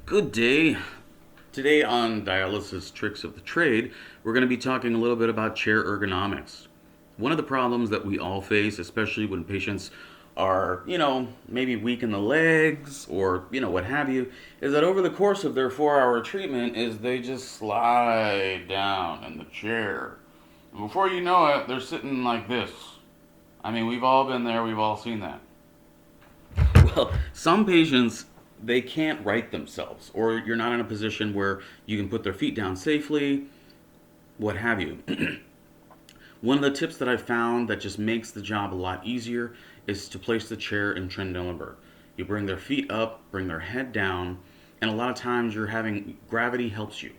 Good day. Today on Dialysis Tricks of the Trade, we're going to be talking a little bit about chair ergonomics. One of the problems that we all face, especially when patients are, maybe weak in the legs or, what have you, is that over the course of their 4 hour treatment is they just slide down in the chair. And before you know it, they're sitting like this. I mean, we've all been there, we've all seen that. Well, some patients they can't right themselves, or you're not in a position where you can put their feet down safely, what have you. One of the tips that I've found that just makes the job a lot easier is to place the chair in Trendelenburg. You bring their feet up, bring their head down, and a lot of times you're having gravity helps you.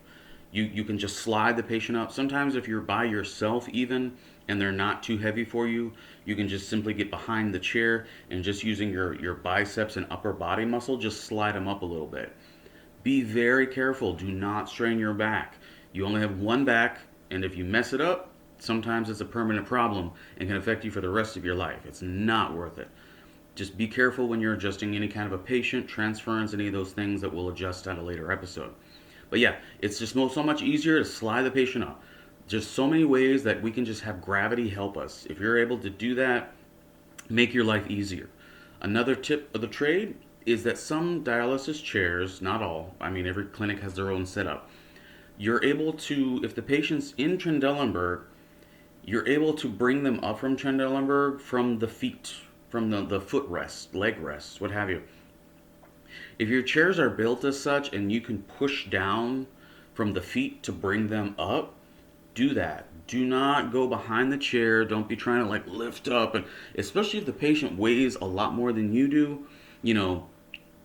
You can just slide the patient up. Sometimes if you're by yourself even and they're not too heavy for you, you can just simply get behind the chair and just using your biceps and upper body muscle, just slide them up a little bit. Be very careful. Do not strain your back. You only have one back, and if you mess it up, sometimes it's a permanent problem and can affect you for the rest of your life. It's not worth it. Just be careful when you're adjusting any kind of a patient, transference, any of those things that we'll adjust at a later episode. But yeah, it's just so much easier to slide the patient up. Just so many ways that we can just have gravity help us. If you're able to do that, make your life easier. Another tip of the trade is that some dialysis chairs, not all, I mean every clinic has their own setup. You're able to, if the patient's in Trendelenburg, you're able to bring them up from Trendelenburg from the feet, from the foot rests, leg rests, what have you. If your chairs are built as such and you can push down from the feet to bring them up, do that. Do not go behind the chair. Don't be trying to like lift up, and especially if the patient weighs a lot more than you do, you know,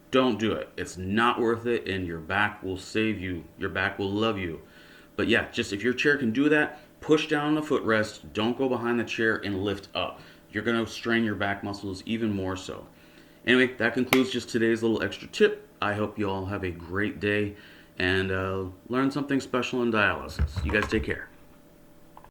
don't do it. It's not worth it, and your back will save you. Your back will love you. But yeah, just if your chair can do that, push down the footrest. Don't go behind the chair and lift up. You're going to strain your back muscles even more so. Anyway, that concludes just today's little extra tip. I hope you all have a great day and learn something special in dialysis. You guys take care.